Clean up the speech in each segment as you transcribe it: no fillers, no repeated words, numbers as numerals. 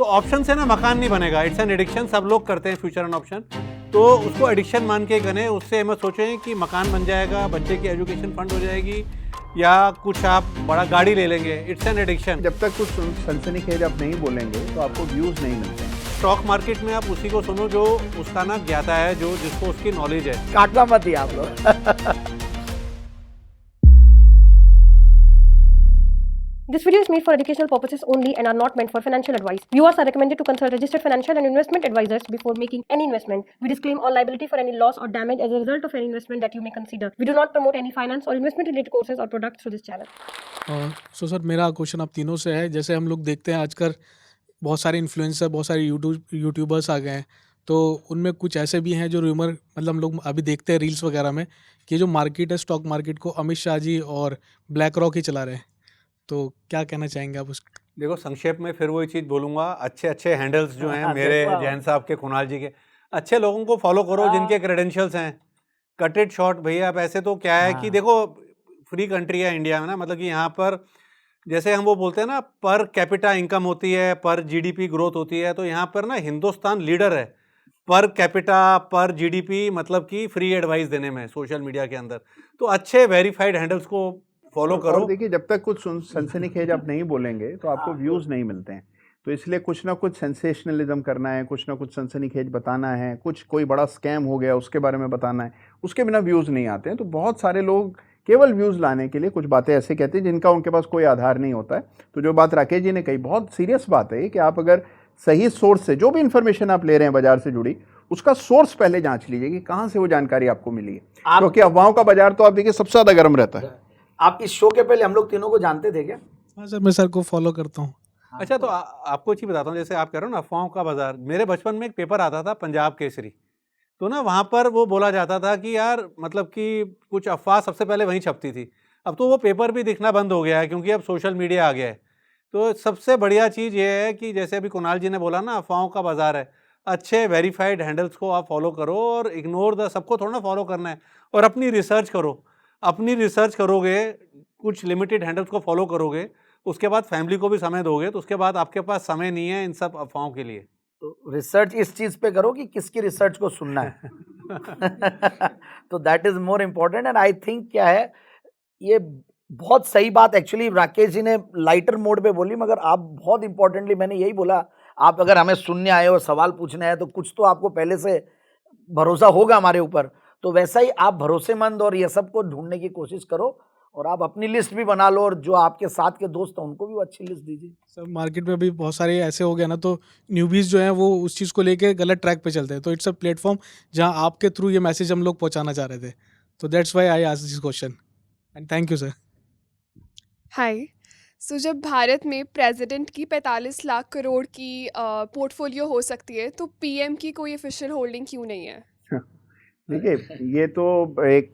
तो ऑप्शन से ना मकान नहीं बनेगा, इट्स एन एडिक्शन, सब लोग करते हैं फ्यूचर एंड ऑप्शन, तो उसको एडिक्शन मान के करें, उससे हमें सोचें कि मकान बन जाएगा, बच्चे की एजुकेशन फंड हो जाएगी, या कुछ आप बड़ा गाड़ी ले लेंगे, इट्स एन एडिक्शन। जब तक कुछ सनसनीखेज आप नहीं बोलेंगे तो आपको व्यूज नहीं मिलते हैं। स्टॉक मार्केट में आप उसी को सुनो जो उसका ना ज्ञाता है, जो जिसको उसकी नॉलेज है। काटना मत ही आप लोग। This video is made for educational purposes only and are not meant for financial advice. Viewers are recommended to consult registered financial and investment advisors before making any investment. We disclaim all liability for any loss or damage as a result of any investment that you may consider. We do not promote any finance or investment related courses or products through this channel. Sir मेरा question आप तीनों से है, जैसे हम लोग देखते हैं आजकल बहुत सारे इन्फ्लुएंसर, बहुत सारे यूट्यूबर्स आ गए हैं, तो उनमें कुछ ऐसे भी हैं जो रूमर, मतलब हम लोग अभी देखते हैं रील्स वगैरह में कि जो मार्केट है, स्टॉक मार्केट को अमित शाह जी और ब्लैक रॉक ही चला रहे हैं, तो क्या कहना चाहेंगे आप उस? देखो, संक्षेप में फिर वही चीज़ बोलूँगा, अच्छे अच्छे हैंडल्स जो हैं मेरे, जैन साहब के, कुणाल जी के, अच्छे लोगों को फॉलो करो जिनके क्रेडेंशियल्स हैं। कट इट शॉर्ट भैया। अब ऐसे तो क्या है कि देखो, फ्री कंट्री है इंडिया में ना, मतलब कि यहाँ पर जैसे हम वो बोलते हैं ना, पर कैपिटा इनकम होती है, पर जीडीपी ग्रोथ होती है, तो यहाँ पर ना हिंदुस्तान लीडर है पर कैपिटा, पर जीडीपी, मतलब कि फ्री एडवाइस देने में सोशल मीडिया के अंदर। तो अच्छे वेरीफाइड हैंडल्स को फॉलो करो। देखिए, जब तक कुछ सनसनीखेज आप नहीं बोलेंगे तो आपको व्यूज नहीं मिलते हैं, तो इसलिए कुछ ना कुछ सेंसेशनलिज्म करना है, कुछ ना कुछ सनसनीखेज बताना है, कुछ कोई बड़ा स्कैम हो गया उसके बारे में बताना है, उसके बिना व्यूज़ नहीं आते हैं। तो बहुत सारे लोग केवल व्यूज़ लाने के लिए कुछ बातें ऐसे कहते हैं जिनका उनके पास कोई आधार नहीं होता है। तो जो बात राकेश जी ने कही, बहुत सीरियस बात है कि आप अगर सही सोर्स से जो भी इन्फॉर्मेशन आप ले रहे हैं बाजार से जुड़ी, उसका सोर्स पहले जांच लीजिए कि कहाँ से वो जानकारी आपको मिली है, क्योंकि अफवाहों का बाजार तो आप देखिए सबसे ज़्यादा गर्म रहता है। आप इस शो के पहले हम लोग तीनों को जानते थे क्या? हाँ सर, मैं सर को फॉलो करता हूँ। अच्छा, तो आपको चीज़ बताता हूँ, जैसे आप कह रहे हो ना अफवाहों का बाजार, मेरे बचपन में एक पेपर आता था पंजाब केसरी, तो ना वहाँ पर वो बोला जाता था कि यार, मतलब कि कुछ अफवाह सबसे पहले वहीं छपती थी। अब तो वो पेपर भी दिखना बंद हो गया है, क्योंकि अब सोशल मीडिया आ गया है। तो सबसे बढ़िया चीज़ ये है कि जैसे अभी कुणाल जी ने बोला ना, अफवाहों का बाजार है, अच्छे वेरीफाइड हैंडल्स को आप फॉलो करो, और इग्नोर द, सबको थोड़ा ना फॉलो करना है, और अपनी रिसर्च करो। अपनी रिसर्च करोगे, कुछ लिमिटेड हैंडल्स को फॉलो करोगे, उसके बाद फैमिली को भी समय दोगे, तो उसके बाद आपके पास समय नहीं है इन सब अफवाहों के लिए। तो रिसर्च इस चीज पे करो कि किसकी रिसर्च को सुनना है। तो that is more important. And I think क्या है, ये बहुत सही बात एक्चुअली राकेश जी ने लाइटर मोड पे बोली, मगर आप बहुत इंपॉर्टेंटली, मैंने यही बोला, आप अगर हमें सुनने आए और सवाल पूछने आए तो कुछ तो आपको पहले से भरोसा होगा हमारे ऊपर। तो वैसा ही आप भरोसेमंद और ये सब को ढूंढने की कोशिश करो, और आप अपनी लिस्ट भी बना लो, और जो आपके साथ के दोस्त हैं उनको भी वो अच्छी लिस्ट दीजिए। सर मार्केट में अभी बहुत सारे ऐसे हो गए ना, तो न्यूबीज जो हैं वो उस चीज़ को लेके गलत ट्रैक पे चलते हैं, तो इट्स अ प्लेटफॉर्म जहां आपके थ्रू ये मैसेज हम लोग पहुंचाना चाह रहे थे, तो that's why I asked this question, and thank you sir. Hi. So जब भारत में प्रेसिडेंट की 45 लाख करोड़ की पोर्टफोलियो हो सकती है, तो पीएम की कोई ऑफिशियल होल्डिंग क्यों नहीं है? देखिए, ये तो एक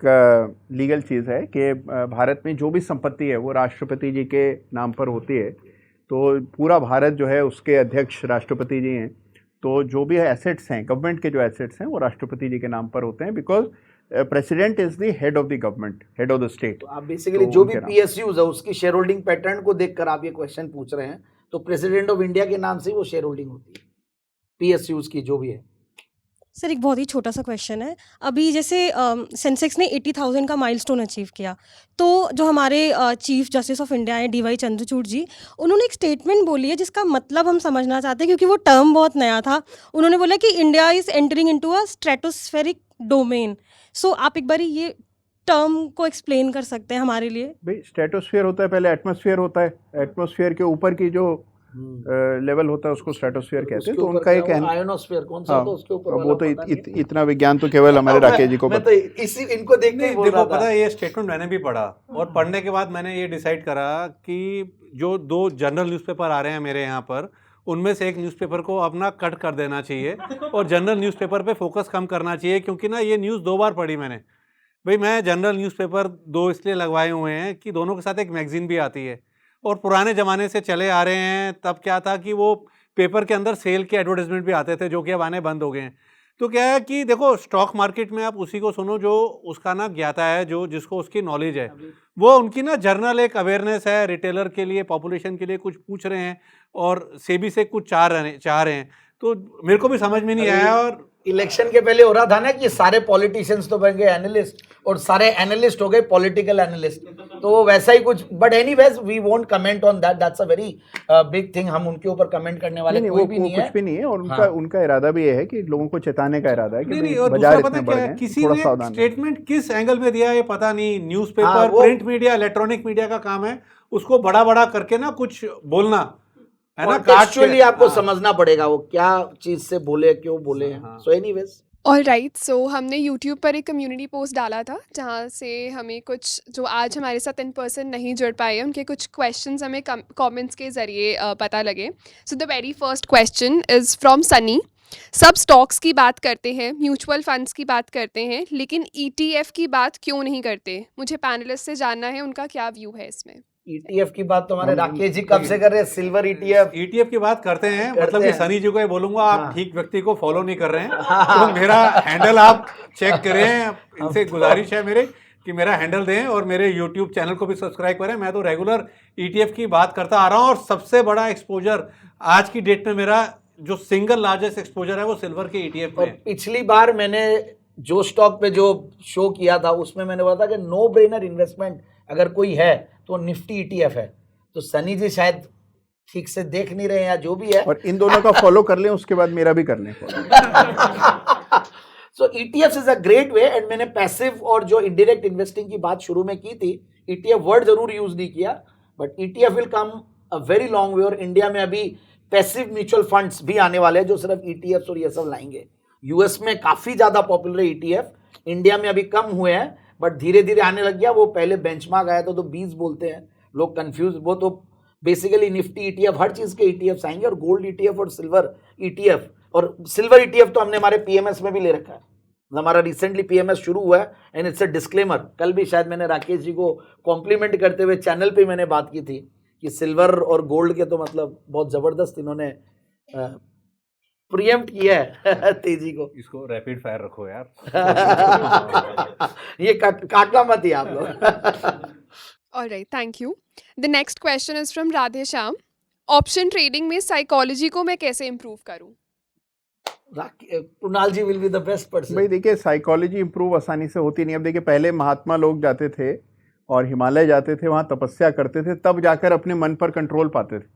लीगल चीज़ है कि भारत में जो भी संपत्ति है वो राष्ट्रपति जी के नाम पर होती है। तो पूरा भारत जो है उसके अध्यक्ष राष्ट्रपति जी हैं, तो जो भी एसेट्स हैं, गवर्नमेंट के जो एसेट्स हैं, वो राष्ट्रपति जी के नाम पर होते हैं, because president is the head of the government, head of the state. तो आप बेसिकली जो भी पीएसयूज है उसकी शेयर होल्डिंग पैटर्न को देखकर आप ये क्वेश्चन पूछ रहे हैं, तो प्रेसिडेंट ऑफ इंडिया के नाम से वो शेयर होल्डिंग होती है पीएसयूज की जो भी है। सर एक बहुत ही छोटा सा क्वेश्चन है, अभी जैसे सेंसेक्स ने 80,000 का माइलस्टोन अचीव किया, तो जो हमारे चीफ जस्टिस ऑफ इंडिया हैं डीवाई चंद्रचूड़ जी, उन्होंने एक स्टेटमेंट बोली है जिसका मतलब हम समझना चाहते हैं, क्योंकि वो टर्म बहुत नया था। उन्होंने बोला कि India is entering into a stratospheric domain. So आप एक बार ये टर्म को एक्सप्लेन कर सकते हैं हमारे लिए? भाई, स्ट्रेटोस्फेयर होता है, पहले एटमॉस्फेयर होता है, एटमॉस्फेयर के ऊपर की जो लेवल होता है उसको स्ट्रेटोस्फेयर कहते हैं। तो उनका एक आयोनोस्फेयर कौन सा होता है उसके ऊपर? वो तो इतना विज्ञान तो केवल हमारे राकेश जी को मैं तो इसी इनको देख के बोल रहा था। पता है, ये स्टेटमेंट मैंने भी पढ़ा, और पढ़ने के बाद मैंने ये डिसाइड करा कि जो 2 जनरल न्यूज़पेपर आ रहे हैं मेरे यहाँ पर, उनमें से एक न्यूज़पेपर को अपना कट कर देना चाहिए और जनरल न्यूज़पेपर पे फोकस कम करना चाहिए, क्योंकि ना ये न्यूज़ 2 बार पढ़ी मैंने। भाई, मैं जनरल न्यूज़पेपर 2 इसलिए लगवाए हुए हैं कि दोनों के साथ एक मैगजीन भी आती है, और पुराने ज़माने से चले आ रहे हैं। तब क्या था कि वो पेपर के अंदर सेल के एडवर्टाइजमेंट भी आते थे, जो कि अब आने बंद हो गए हैं। तो क्या है कि देखो स्टॉक मार्केट में आप उसी को सुनो जो उसका ना ज्ञाता है, जो जिसको उसकी नॉलेज है, वो उनकी ना जर्नल एक अवेयरनेस है रिटेलर के लिए, पॉपुलेशन के लिए कुछ पूछ रहे हैं और सेबी से कुछ चाह रहे हैं। तो मेरे को भी समझ में नहीं आया। और इलेक्शन के पहले हो रहा था ना कि सारे पॉलिटिशियंस तो बन गए एनालिस्ट और सारे एनालिस्ट हो गए पॉलिटिकल एनालिस्ट, तो वो वैसा ही कुछ। But anyways we won't comment on that, that's a very big thing. हम उनके ऊपर कमेंट करने वाले नहीं, कोई वो भी नहीं है। कुछ भी नहीं है, और उनका हाँ। उनका इरादा भी ये है कि लोगों को चेताने का इरादा है कि नहीं भाई नहीं, और बाजार दूसरा इतने पता बढ़ क्या गए है, हैं, किसी थोड़ा ने सावधान रहें। स्टेटमेंट किस एंगल में दिया है ये पता नहीं। हाँ, न्यूज़पेपर, वो- प्रिंट मीडिया, इलेक्ट्रॉनिक मीडिया का काम है उसको बड़ा बड़ा करके ना कुछ बोलना, है ना, काट कॉन्टेक्चुअली के। आपको हाँ। समझना पड़ेगा वो क्या चीज से बोले, क्यों बोले हैं। हाँ। सो एनीवेज, और राइट, सो हमने यूट्यूब पर एक कम्युनिटी पोस्ट डाला था जहाँ से हमें कुछ जो आज हमारे साथ इन पर्सन नहीं जुड़ पाए हैं उनके कुछ क्वेश्चंस हमें कमेंट्स के ज़रिए पता लगे। So the very first question is from Sunny. सब स्टॉक्स की बात करते हैं, म्यूचुअल फंड्स की बात करते हैं, लेकिन ETF की बात क्यों नहीं करते? मुझे पैनलिस्ट से जानना है उनका क्या व्यू है इसमें। ETF की बात तो हमारे राकेश जी कब से कर रहे हैं, सिल्वर ETF। ETF की बात करते हैं, करते मतलब कि हैं। सनी जी को ये बोलूंगा आप हाँ। ठीक व्यक्ति को फॉलो नहीं कर रहे हैं। हाँ। तो मेरा हैंडल आप चेक करें, इनसे गुजारिश है मेरे कि मेरा हैंडल दें और मेरे YouTube चैनल को भी सब्सक्राइब करें। मैं तो रेगुलर ETF की बात करता आ रहा हूं और सबसे बड़ा एक्सपोजर आज की डेट में मेरा जो सिंगल लार्जेस्ट एक्सपोजर है वो सिल्वर के ETF में और है। पिछली बार मैंने जो स्टॉक पे जो शो किया था उसमें मैंने बोला था कि नो ब्रेनर इन्वेस्टमेंट अगर कोई है तो निफ्टी ETF है। तो सनी जी शायद ठीक से देख नहीं रहे हैं या जो भी है। और इन दोनों का फॉलो कर लें, उसके बाद मेरा भी कर लें follow। So ETFs is a great way. And मैंने पैसिव और जो इंडायरेक्ट इन्वेस्टिंग की बात शुरू में की थी, ETF वर्ड जरूर यूज नहीं किया, but ETF will come a very long way. और इंडिया में अभी पैसिव म्यूचुअल फंड्स भी आने वाले हैं जो सिर्फ ETFs और ये सब लाएंगे। यूएस में काफी ज्यादा पॉपुलर है ETF, इंडिया में अभी कम हुए हैं बट धीरे धीरे आने लग गया। वो पहले बेंचमार्क आया था तो 20 बोलते हैं लोग, कंफ्यूज। वो तो बेसिकली निफ्टी ETF, हर चीज के ETFs आएंगे, और गोल्ड ETF और सिल्वर ETF। और सिल्वर ETF तो हमने हमारे PMS में भी ले रखा है, हमारा रिसेंटली PMS शुरू हुआ है। एंड इट्स अ डिस्क्लेमर, कल भी शायद मैंने राकेश जी को कॉम्प्लीमेंट करते हुए चैनल पे मैंने बात की थी कि सिल्वर और गोल्ड के तो मतलब बहुत जबरदस्त इन्होंने प्रियम्प्ट किया है तेजी को। इसको रैपिड फायर रखो यार। ये काटना मत ही आप लोग। Alright, thank you. The next question is from Radhe Shyam. Option trading में साइकोलॉजी को मैं कैसे इंप्रूव करूं? Kunal ji will be the best person. भाई देखिए, साइकोलॉजी इंप्रूव आसानी से होती नहीं। अब देखिए, पहले महात्मा लोग जाते थे और हिमालय जाते थे, वहाँ तपस्या करते थे, तब जाकर अपने मन पर कंट्रोल पाते थे।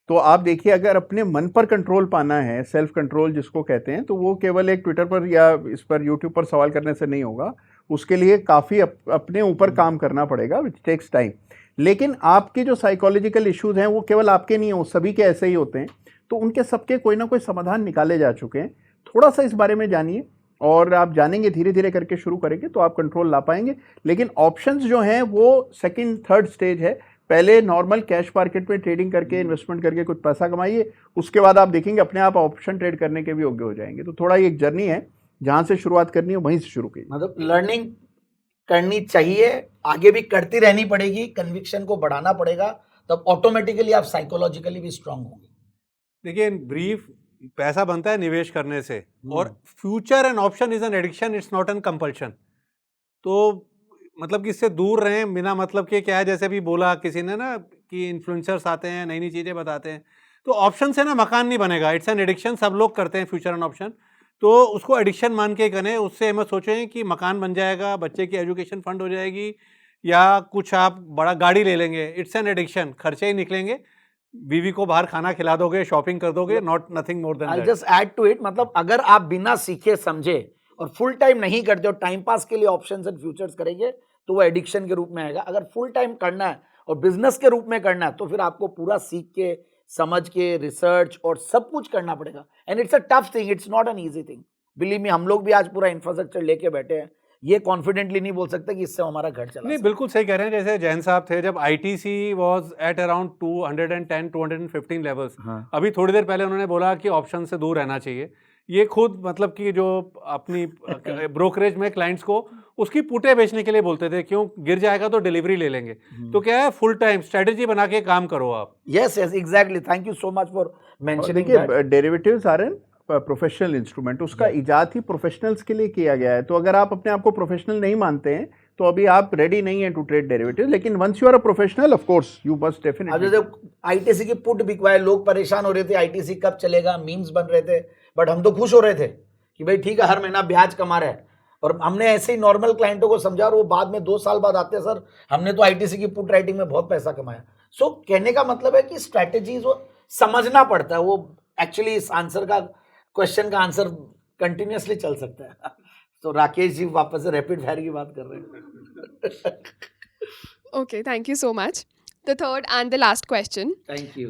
तो आप देखिए, अगर अपने मन पर कंट्रोल पाना है, सेल्फ कंट्रोल जिसको कहते हैं, तो वो केवल एक ट्विटर पर या इस पर यूट्यूब पर सवाल करने से नहीं होगा। उसके लिए काफ़ी अपने ऊपर काम करना पड़ेगा, विच टेक्स टाइम। लेकिन आपके जो साइकोलॉजिकल इश्यूज हैं वो केवल आपके नहीं हो, सभी के ऐसे ही होते हैं। तो उनके सबके कोई ना कोई समाधान निकाले जा चुके हैं। थोड़ा सा इस बारे में जानिए और आप जानेंगे, धीरे धीरे करके शुरू करेंगे तो आप कंट्रोल ला पाएंगे। लेकिन ऑप्शंस जो हैं वो सेकंड थर्ड स्टेज है। पहले नॉर्मल कैश मार्केट में ट्रेडिंग करके, इन्वेस्टमेंट करके कुछ पैसा कमाइए, उसके बाद आप देखेंगे अपने आप ऑप्शन ट्रेड करने के भी योग्य हो जाएंगे। तो थोड़ा ये एक जर्नी है, जहाँ से शुरुआत करनी है वहीं से शुरू कीजिए। मतलब लर्निंग करनी चाहिए, आगे भी करती रहनी पड़ेगी, कन्विक्शन को बढ़ाना पड़ेगा, तब ऑटोमेटिकली आप साइकोलॉजिकली भी स्ट्रांग होंगे। देखिए ब्रीफ, पैसा बनता है निवेश करने से, और future and option is an addiction, it's not an compulsion. तो मतलब कि इससे दूर रहें बिना मतलब के। क्या है, जैसे भी बोला किसी ने ना कि इन्फ्लुएंसर्स आते हैं, नई नई चीज़ें बताते हैं, तो ऑप्शन से ना मकान नहीं बनेगा। इट्स एन एडिक्शन, सब लोग करते हैं फ्यूचर एंड ऑप्शन, तो उसको एडिक्शन मान के करें। उससे मत सोचें कि मकान बन जाएगा, बच्चे की एजुकेशन फंड हो जाएगी, या कुछ आप बड़ा गाड़ी ले लेंगे। इट्स एन एडिक्शन, खर्चे ही निकलेंगे। बीवी को बाहर खाना खिला दोगे, शॉपिंग कर दोगे, not nothing more than I that. Just add to it, मतलब अगर आप बिना सीखे समझे और फुल टाइम नहीं करते हो, टाइम पास के लिए ऑप्शंस एंड फ्यूचर्स करेंगे तो वो एडिक्शन के रूप में आएगा। अगर फुल टाइम करना है और बिजनेस के रूप में करना है तो फिर आपको पूरा सीख के, समझ के, रिसर्च और सब कुछ करना पड़ेगा। And it's a tough thing, it's not an easy thing. Believe me, हम लोग भी आज पूरा इंफ्रास्ट्रक्चर लेके बैठे हैं, ये कॉन्फिडेंटली नहीं बोल सकते कि इससे हमारा घर चला। नहीं, बिल्कुल सही कह रहे हैं। जैसे जैन साहब थे, जब ITC was at around 210 215 levels, अभी थोड़ी देर पहले उन्होंने बोला कि ऑप्शन से दूर रहना चाहिए। ये खुद मतलब कि जो अपनी ब्रोकरेज में क्लाइंट्स को उसकी पुटे बेचने के लिए बोलते थे, क्यों, गिर जाएगा तो डिलीवरी ले लेंगे। तो क्या है, फुल टाइम स्ट्रेटेजी बना के काम करो आप। Yes yes exactly, thank you so much for mentioning देखिए, derivatives are an professional instrument, उसका इजाद ही प्रोफेशनल्स के लिए किया गया है। तो अगर आप अपने आप को प्रोफेशनल नहीं मानते हैं तो अभी आप रेडी नहीं हैं टू ट्रेड डेरिवेटिव, लेकिन once you are a professional of course you must अब डेफिनेटली। जैसे आईटीसी की पुट बिकवाए, लोग परेशान हो रहे थे आईटीसी कब चलेगा, मीम्स बन रहे थे, बट हम तो खुश हो रहे थे कि भाई ठीक है हर महीना ब्याज कमा रहा है। और हमने ऐसे ही नॉर्मल क्लाइंटों को समझा और वो बाद में 2 साल बाद आते हैं, सर हमने तो आईटीसी की पुट राइटिंग में बहुत पैसा कमाया। सो कहने का मतलब है कि स्ट्रैटेजीज वो समझना पड़ता है, वो एक्चुअली इस आंसर का क्वेश्चन का आंसर कंटिन्यूअसली चल सकता है। तो राकेश जी वापस से रैपिड फायर की बात कर रहे हैं। Okay, thank you so much. The third and the last question. Thank you.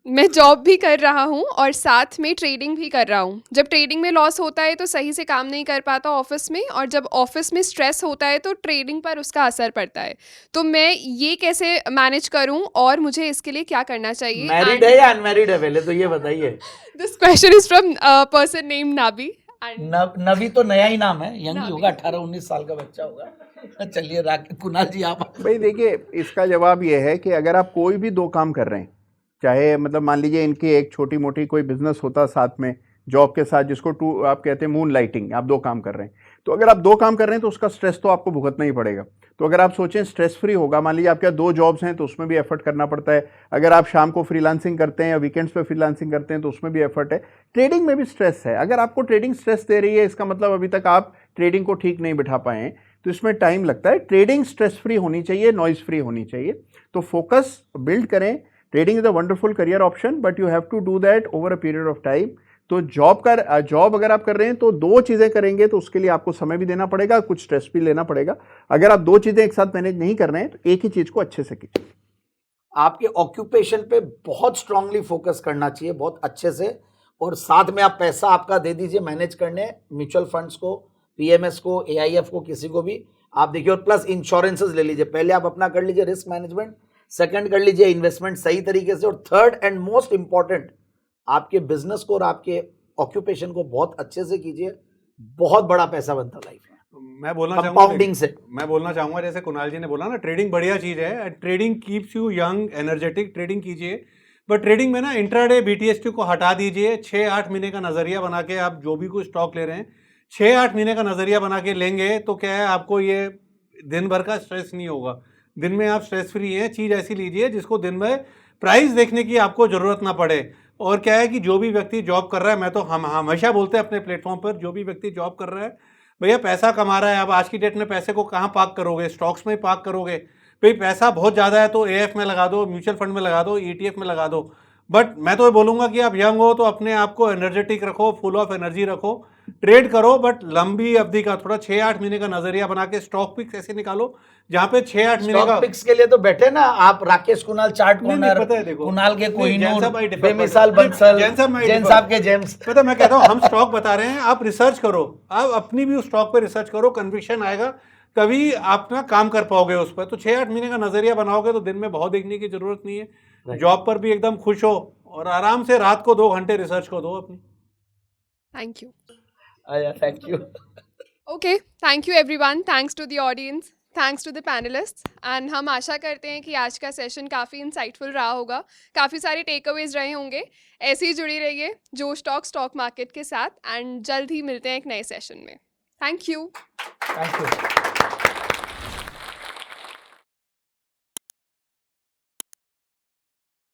मैं जॉब भी कर रहा हूँ और साथ में ट्रेडिंग भी कर रहा हूँ। जब ट्रेडिंग में लॉस होता है तो सही से काम नहीं कर पाता ऑफिस में, और जब ऑफिस में स्ट्रेस होता है तो ट्रेडिंग पर उसका असर पड़ता है। तो मैं ये कैसे मैनेज करूँ और मुझे इसके लिए क्या करना चाहिए? मैरिड है या अनमैरिड है पहले तो ये बताइए। This question is from person name Nabi. नवी तो नया ही नाम है, यंग ही नवी। होगा, 18-19 साल का बच्चा होगा। चलिए कुणाल जी आप। भाई देखिए, इसका जवाब ये है कि अगर आप कोई भी 2 काम कर रहे हैं, चाहे मतलब मान लीजिए इनकी एक छोटी मोटी कोई बिजनेस होता साथ में जॉब के साथ, जिसको आप कहते हैं मून लाइटिंग, आप 2 काम कर रहे हैं, तो अगर आप 2 काम कर रहे हैं तो उसका स्ट्रेस तो आपको भुगतना ही पड़ेगा। तो अगर आप सोचें स्ट्रेस फ्री होगा, मान लीजिए आपके 2 जॉब्स हैं तो उसमें भी एफर्ट करना पड़ता है। अगर आप शाम को फ्रीलांसिंग करते हैं या वीकेंड्स पे फ्रीलांसिंग करते हैं तो उसमें भी एफर्ट है। ट्रेडिंग में भी स्ट्रेस है। अगर आपको ट्रेडिंग स्ट्रेस दे रही है, इसका मतलब अभी तक आप ट्रेडिंग को ठीक नहीं बिठा पाए हैं, तो इसमें टाइम लगता है। ट्रेडिंग स्ट्रेस फ्री होनी चाहिए, नॉइज फ्री होनी चाहिए। तो फोकस बिल्ड करें। Trading is a wonderful career option, but you have to do that over a period of time. तो जॉब अगर आप कर रहे हैं तो 2 चीज़ें करेंगे तो उसके लिए आपको समय भी देना पड़ेगा, कुछ स्ट्रेस भी लेना पड़ेगा। अगर आप 2 चीज़ें एक साथ मैनेज नहीं कर रहे हैं तो एक ही चीज़ को अच्छे से कीजिए। आपके ऑक्यूपेशन पे बहुत स्ट्रांगली फोकस करना चाहिए, बहुत अच्छे से, और साथ में आप पैसा आपका दे दीजिए मैनेज करने, म्यूचुअल फंड्स को, पीएमएस को, एआईएफ को, किसी को भी आप देखिए, और प्लस इंश्योरेंसेस ले लीजिए। पहले आप अपना कर लीजिए रिस्क मैनेजमेंट, सेकंड कर लीजिए इन्वेस्टमेंट सही तरीके से, और थर्ड एंड मोस्ट इंपॉर्टेंट आपके बिजनेस को और आपके ऑक्यूपेशन को बहुत अच्छे से कीजिए। बहुत बड़ा पैसा बनता लाइफ में मैं बोलना कंपाउंडिंग से। मैं बोलना चाहूँगा जैसे कुणाल जी ने बोला ना, ट्रेडिंग बढ़िया चीज़ है, trading keeps you young energetic, trading कीजिए। बट ट्रेडिंग में ना इंट्राडे बीटीएसटी को हटा दीजिए। 6-8 महीने का नज़रिया बना के आप जो भी कुछ स्टॉक ले रहे हैं, 6-8 महीने का नज़रिया बना के लेंगे तो क्या है, आपको ये दिन भर का स्ट्रेस नहीं होगा। दिन में आप स्ट्रेस फ्री हैं। चीज़ ऐसी लीजिए जिसको दिन में प्राइस देखने की आपको ज़रूरत ना पड़े। और क्या है कि जो भी व्यक्ति जॉब कर रहा है, मैं तो हम हमेशा बोलते हैं अपने प्लेटफॉर्म पर, जो भी व्यक्ति जॉब कर रहा है, भैया पैसा कमा रहा है, अब आज की डेट में पैसे को कहाँ पार्क करोगे? स्टॉक्स में पार्क करोगे। भाई पैसा बहुत ज़्यादा है तो एएफ में लगा दो, म्यूचुअल फंड में लगा दो, ईटीएफ में लगा दो। बट मैं तो ये बोलूँगा कि आप यंग हो तो अपने आप को एनर्जेटिक रखो, फुल ऑफ एनर्जी रखो, ट्रेड करो, बट लंबी अवधि का, थोड़ा 6-8 महीने का नजरिया बना के स्टॉक पिक्स ऐसे निकालो जहाँ पे 6-8 महीने का। पिक्स के लिए तो बैठे ना आप, राकेश कुणाल चार्ट कॉर्नर, पता है देखो, कुणाल के कोहिनूर, कोहिनूर, बेमिसाल बंसल, जैन साहब के जेम्स। पता मैं कहता हूँ हम स्टॉक बता रहे हैं, आप रिसर्च करो, आप अपनी भी उस स्टॉक पे रिसर्च करो, कन्विक्शन आएगा तभी आप ना काम कर पाओगे उस पर। तो 6-8 महीने का नजरिया बनाओगे तो दिन में बहुत देखने की जरूरत नहीं है। जॉब पर भी एकदम खुश हो और आराम से रात को 2 घंटे रिसर्च को दो अपनी। Thank you. Thank you. Okay, thank you everyone, thanks to the audience, thanks to the panelists, and हम आशा करते हैं कि आज का सेशन काफ़ी इंसाइटफुल रहा होगा, काफ़ी सारे टेक अवेज रहे होंगे। ऐसे ही जुड़ी रहिए जोश टॉक स्टॉक मार्केट के साथ, एंड जल्द ही मिलते हैं एक नए सेशन में। Thank you. Thank you.